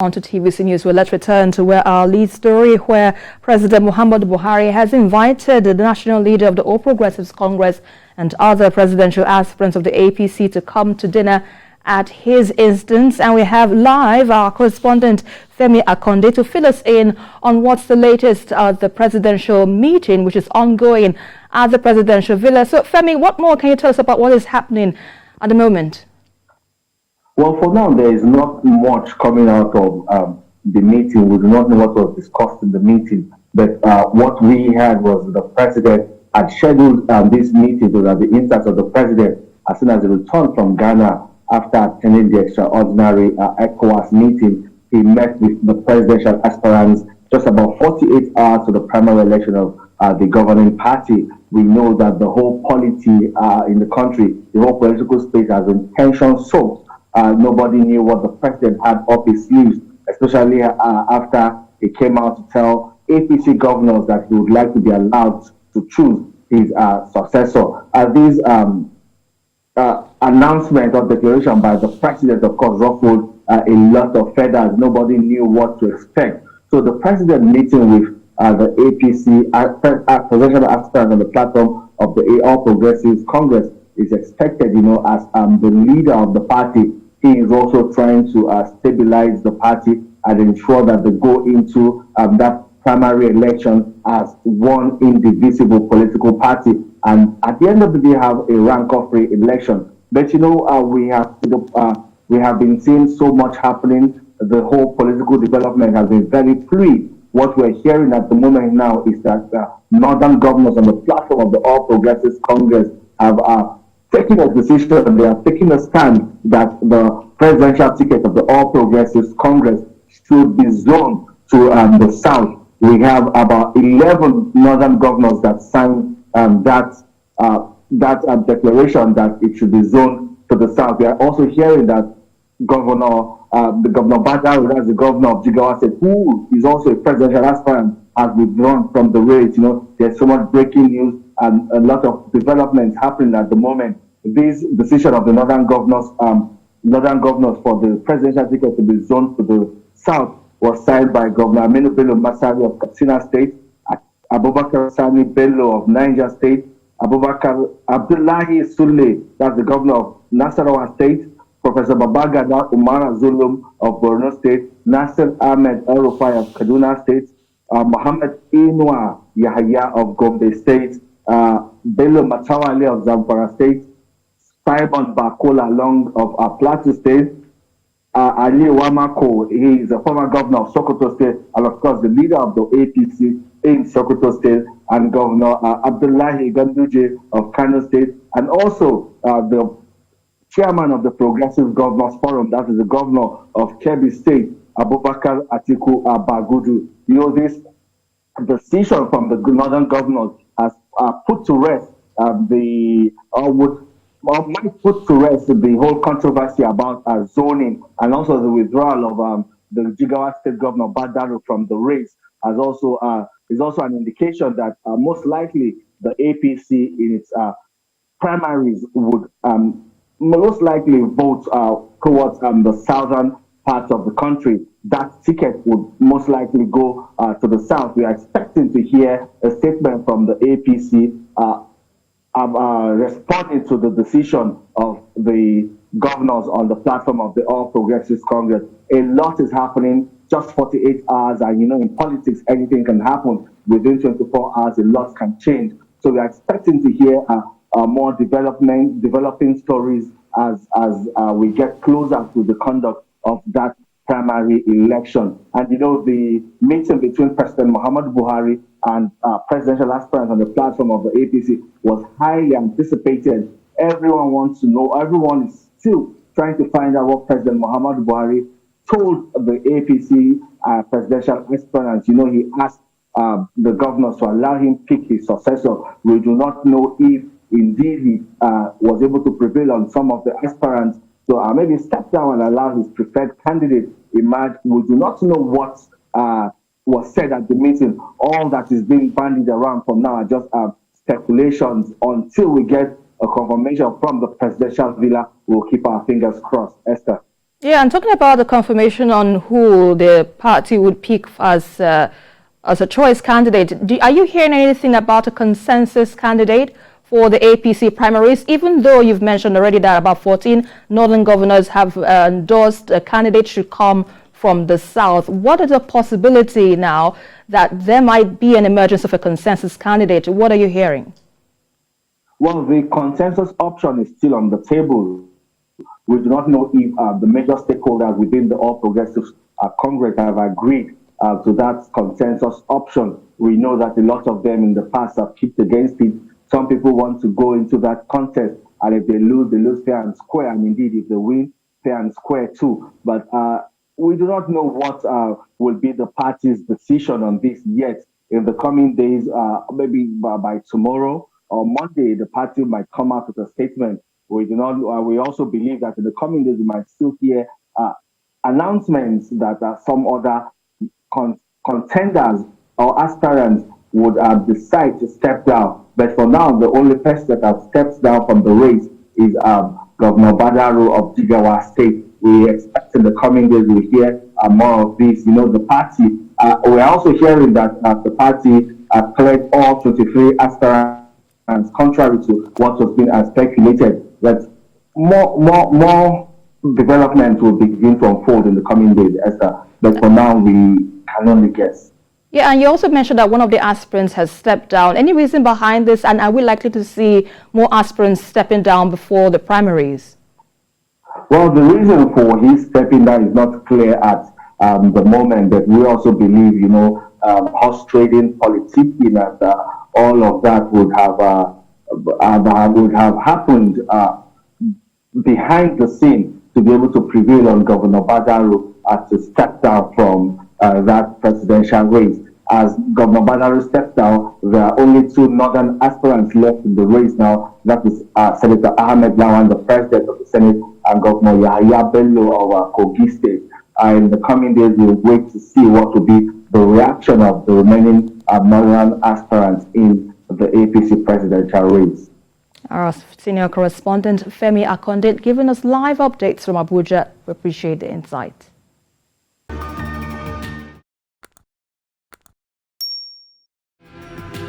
On to TVC News, well, let's return to where our lead story, where President Muhammadu Buhari has invited the national leader of the All Progressives Congress and other presidential aspirants of the APC to come to dinner at his instance. And we have live our correspondent Femi Akande to fill us in on what's the latest at the presidential meeting, which is ongoing at the presidential villa. So, Femi, what more can you tell us about what is happening at the moment? Well, for now, there is not much coming out of the meeting. We do not know what was discussed in the meeting. But what we had was the president had scheduled this meeting so that the instance of the president, as soon as he returned from Ghana after attending the extraordinary ECOWAS meeting, he met with the presidential aspirants just about 48 hours to the primary election of the governing party. We know that the whole polity in the country, the whole political space has been tension-soaked. Nobody knew what the president had up his sleeves, especially after he came out to tell APC governors that he would like to be allowed to choose his successor. These announcement or declaration by the president, of course, ruffled a lot of feathers. Nobody knew what to expect. So the president meeting with the APC presidential aspirant on the platform of the All Progressives Congress is expected, as the leader of the party. He is also trying to stabilize the party and ensure that they go into that primary election as one indivisible political party. And at the end of the day, have a rank-or-free election. But we have been seeing so much happening. The whole political development has been very fluid. What we're hearing at the moment now is that northern governors on the platform of the All Progressives Congress have taking a decision, they are taking a stand that the presidential ticket of the All Progressives Congress should be zoned to the south. We have about 11 northern governors that signed that declaration that it should be zoned to the south. We are also hearing that the Governor Badar, that's the governor of Jigawa State, who is also a presidential aspirant, has withdrawn from the race. There's so much breaking news and a lot of developments happening at the moment. This decision of the northern governors for the presidential ticket to be zoned to the south was signed by Governor Aminu Bello Masari of Katsina State, Abubakar Sani Bello of Niger State, Abubakar Abdullahi Sule, that's the governor of Nasarawa State, Professor Babagana Umar Zulum of Borno State, Nasir Ahmed El-Rufai of Kaduna State, Muhammad Inua Yahya of Gombe State, Bello Matawale of Zamfara State, Simon Bakola Long of Plateau State, Ali Wamako, he is a former governor of Sokoto State, and of course the leader of the APC in Sokoto State, and Governor Abdullahi Ganduje of Kano State, and also the chairman of the Progressive Governors Forum, that is the governor of Kebbi State, Abubakar Atiku Bagudu. This decision from the northern governors has put to rest might put to rest the whole controversy about zoning, and also the withdrawal of the Jigawa State Governor Badaru from the race is also an indication that most likely the APC in its primaries would most likely vote towards the southern part of the country. That ticket would most likely go to the south. We are expecting to hear a statement from the APC responding to the decision of the governors on the platform of the All Progressives Congress. A lot is happening, just 48 hours, and in politics, anything can happen. Within 24 hours, a lot can change. So we are expecting to hear more developing stories as we get closer to the conduct of that primary election. And the meeting between President Muhammadu Buhari and presidential aspirants on the platform of the APC was highly anticipated. Everyone wants to know, everyone is still trying to find out what President Muhammadu Buhari told the APC presidential aspirants. He asked the governors to allow him pick his successor. We do not know if indeed he was able to prevail on some of the aspirants. So maybe step down and allow his preferred candidate emerge. We do not know what was said at the meeting. All that is being bandied around for now are just speculations. Until we get a confirmation from the presidential villa, we'll keep our fingers crossed. Esther. Yeah, and talking about the confirmation on who the party would pick as a choice candidate, are you hearing anything about a consensus candidate for the APC primaries, even though you've mentioned already that about 14 northern governors have endorsed a candidate should come from the south? What is the possibility now that there might be an emergence of a consensus candidate? What are you hearing? Well, the consensus option is still on the table. We do not know if the major stakeholders within the All Progressives Congress have agreed to that consensus option. We know that a lot of them in the past have kicked against it. Some people want to go into that contest, and if they lose fair and square, and indeed if they win, fair and square too. But we do not know what will be the party's decision on this yet. In the coming days, maybe by tomorrow or Monday, the party might come out with a statement. We do not. We also believe that in the coming days we might still hear announcements that some other contenders or aspirants would decide to step down. But for now, the only person that has stepped down from the race is Governor Badaru of Jigawa State. We expect in the coming days we'll hear more of this. You know, the party. We're also hearing that the party cleared all 23 aspirants, contrary to what was being speculated. That more development will begin to unfold in the coming days, Esther. But for now, we can only guess. Yeah, and you also mentioned that one of the aspirants has stepped down. Any reason behind this? And are we likely to see more aspirants stepping down before the primaries? Well, the reason for his stepping down is not clear at the moment, but we also believe, you know, horse trading, politicking, and all of that would have happened behind the scene to be able to prevail on Governor Badaru to step down from that presidential race. As Governor Badaru steps down, there are only two northern aspirants left in the race now. That is Senator Ahmed, the president of the Senate, and Governor Yahya Bello of Kogi State. In the coming days, we'll wait to see what will be the reaction of the remaining northern aspirants in the APC presidential race. Our senior correspondent, Femi Akande, giving us live updates from Abuja. We appreciate the insight.